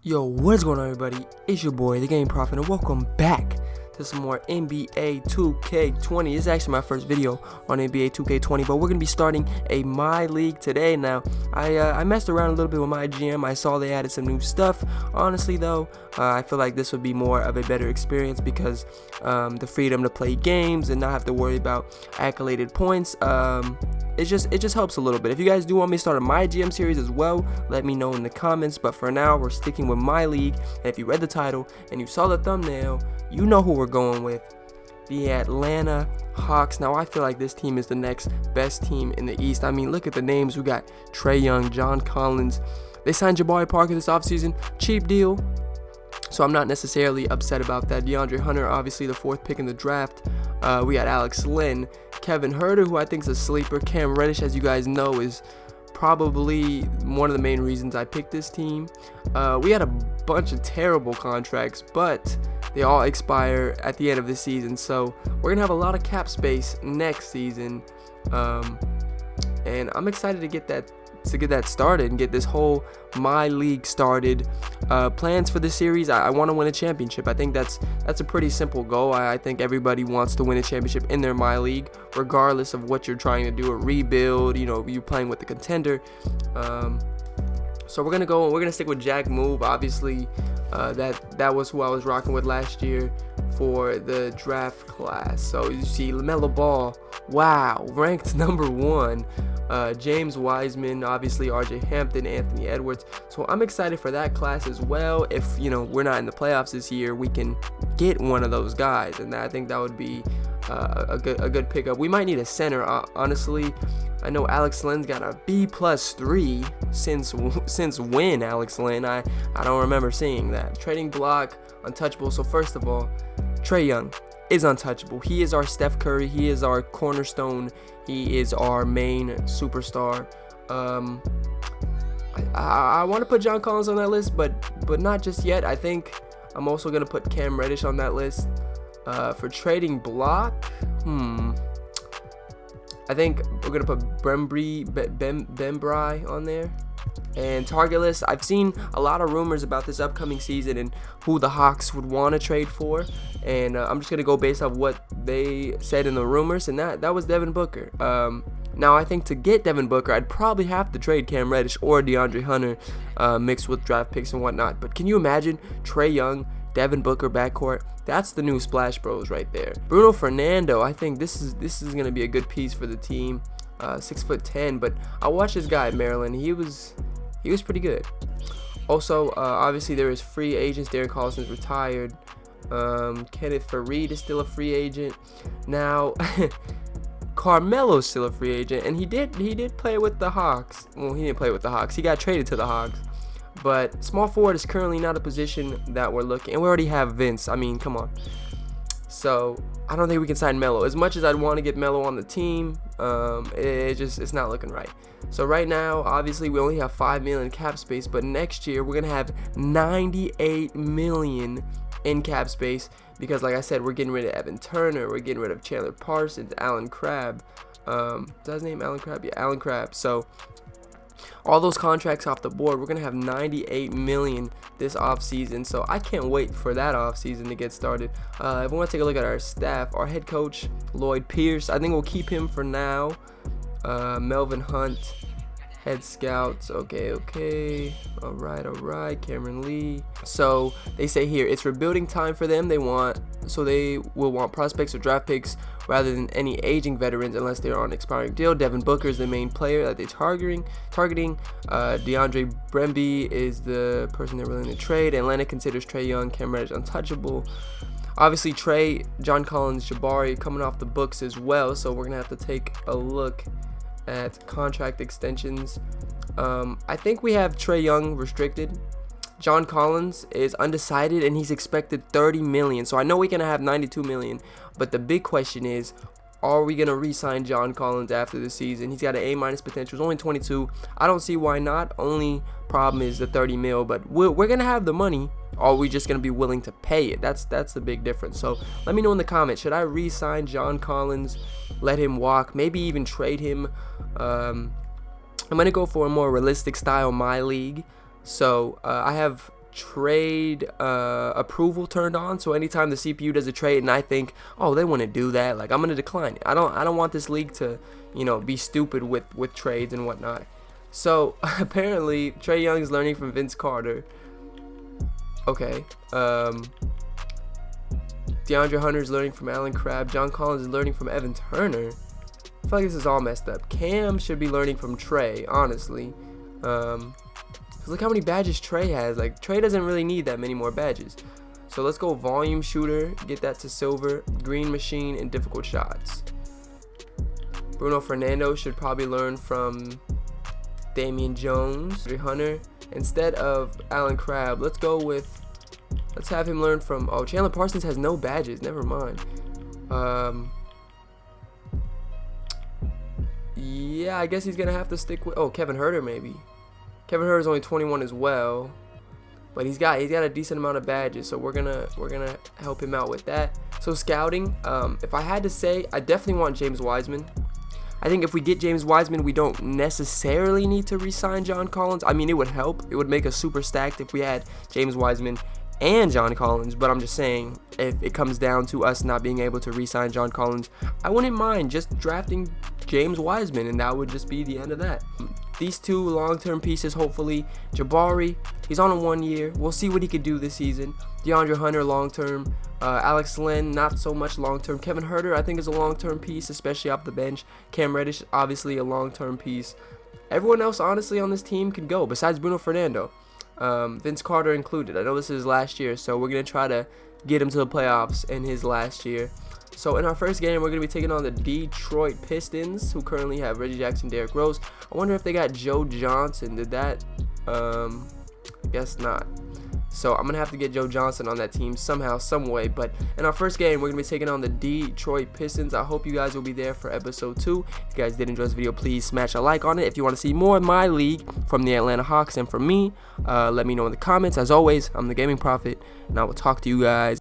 Yo, what is going on, everybody? It's your boy, the Game Prophet, and welcome back to some more NBA 2K20. This is actually my first video on NBA 2K20, but we're going to be starting a My League today. Now, I messed around a little bit with my GM. I saw they added some new stuff. Honestly, though, I feel like this would be more of a better experience because the freedom to play games and not have to worry about accoladed points, it just helps a little bit. If you guys do want me to start a My GM series as well, let me know in the comments. But for now, we're sticking with My League. And if you read the title and you saw the thumbnail, you know who we're going with. The Atlanta Hawks. Now, I feel like this team is the next best team in the East. I mean, look at the names. We got Trae Young, John Collins. They signed Jabari Parker this offseason. Cheap deal. So I'm not necessarily upset about that. Deandre Hunter, obviously the 4th pick in the draft. We got Alex Len, Kevin Huerter, who I think is a sleeper. Cam Reddish, as you guys know, is probably one of the main reasons I picked this team. We had a bunch of terrible contracts, but they all expire at the end of the season. So we're gonna have a lot of cap space next season, and I'm excited to get that started and get this whole My League started. Plans for this series, I want to win a championship. I think that's a pretty simple goal. I think everybody wants to win a championship in their My League, regardless of what you're trying to do, a rebuild, you know, you're playing with the contender. So we're gonna stick with Jack Move. Obviously, that was who I was rocking with last year for the draft class. So you see LaMelo Ball, wow, ranked number 1. James Wiseman, obviously RJ Hampton, Anthony Edwards. So I'm excited for that class as well. If we're not in the playoffs this year, we can get one of those guys, and I think that would be a good pickup. We might need a center, honestly. I know Alex Len's got a B+3 since when, Alex Len? I don't remember seeing that. Trading block, untouchable. So first of all, Trae Young is untouchable. He is our Steph Curry. He is our cornerstone. He is our main superstar. I want to put John Collins on that list, but not just yet. I think I'm also gonna put Cam Reddish on that list. For trading block, I think we're gonna put Bembry on there. And target list, I've seen a lot of rumors about this upcoming season and who the Hawks would want to trade for, and I'm just gonna go based off what they said in the rumors, and that was Devin Booker. Now I think to get Devin Booker, I'd probably have to trade Cam Reddish or DeAndre Hunter, mixed with draft picks and whatnot. But can you imagine Trae Young, Devin Booker backcourt? That's the new Splash Bros right there. Bruno Fernando, I think this is gonna be a good piece for the team. 6'10", but I watched this guy at Maryland. He was pretty good. Also, obviously there is free agents. Darren Collison's retired. Kenneth Faried is still a free agent. Now, Carmelo's still a free agent, and he did play with the Hawks. Well, he didn't play with the Hawks. He got traded to the Hawks. But small forward is currently not a position that we're looking. And we already have Vince. I mean, come on. So I don't think we can sign Melo. As much as I'd want to get Melo on the team, it's not looking right. So right now, obviously, we only have $5 million cap space, but next year we're gonna have $98 million in cap space because, like I said, we're getting rid of Evan Turner, we're getting rid of Chandler Parsons, Alan Crabb. Is that his name, Alan Crabb? Yeah, Alan Crabb. So all those contracts off the board, we're gonna have $98 million this offseason. So I can't wait for that offseason to get started. If we want to take a look at our staff, our head coach Lloyd Pierce, I think we'll keep him for now. Melvin Hunt, head scouts. Okay. All right. Cameron Lee. So they say here it's rebuilding time for them. They will want prospects or draft picks rather than any aging veterans unless they're on an expiring deal. Devin Booker is the main player that they're targeting. DeAndre Bremby is the person they're willing to trade. Atlanta considers Trae Young, Cam Reddish untouchable. Obviously, Trae, John Collins, Jabari coming off the books as well. So we're gonna have to take a look at contract extensions. I think we have Trae Young restricted. John Collins is undecided and he's expected $30 million. So I know we're gonna have $92 million, but the big question is, are we gonna re-sign John Collins after the season? He's got an A- potential. He's only 22. I don't see why not. Only problem is the 30 mil, but we're gonna have the money. Or are we just gonna be willing to pay it? That's the big difference. So let me know in the comments. Should I re-sign John Collins, let him walk, maybe even trade him? I'm gonna go for a more realistic style My League. So I have trade approval turned on. So anytime the CPU does a trade and I think, oh, they want to do that, like, I'm gonna decline it. I don't want this league to, you know, be stupid with trades and whatnot. So apparently Trae Young is learning from Vince Carter. Okay. Deandre Hunter is learning from Allen Crabbe. John Collins is learning from Evan Turner. I feel like this is all messed up. Cam should be learning from Trae, honestly. Look how many badges Trae has. Like, Trae doesn't really need that many more badges. So let's go volume shooter, get that to silver, green machine, and difficult shots. Bruno Fernando should probably learn from Damian Jones, Hunter. Instead of Allen Crabbe, let's have him learn from, oh, Chandler Parsons has no badges, never mind. Yeah, I guess he's gonna have to stick with, oh, Kevin Huerter maybe. Kevin Huerter is only 21 as well, but he's got a decent amount of badges, so we're gonna help him out with that. So scouting, if I had to say, I definitely want James Wiseman. I think if we get James Wiseman, we don't necessarily need to re-sign John Collins. I mean, it would help. It would make us super stacked if we had James Wiseman and John Collins, but I'm just saying, if it comes down to us not being able to re-sign John Collins, I wouldn't mind just drafting James Wiseman, and that would just be the end of that. These two long-term pieces, hopefully. Jabari, he's on a 1 year. We'll see what he could do this season. Deandre Hunter, long-term. Alex Len, not so much long-term. Kevin Huerter, I think, is a long-term piece, especially off the bench. Cam Reddish, obviously a long-term piece. Everyone else, honestly, on this team can go, besides Bruno Fernando. Vince Carter included. I know this is his last year, so we're going to try to get him to the playoffs in his last year. So in our first game, we're going to be taking on the Detroit Pistons, who currently have Reggie Jackson, Derrick Rose. I wonder if they got Joe Johnson. Did that? I guess not. So I'm going to have to get Joe Johnson on that team somehow, some way. But in our first game, we're going to be taking on the Detroit Pistons. I hope you guys will be there for episode 2. If you guys did enjoy this video, please smash a like on it. If you want to see more of my league from the Atlanta Hawks and from me, let me know in the comments. As always, I'm the Gaming Prophet, and I will talk to you guys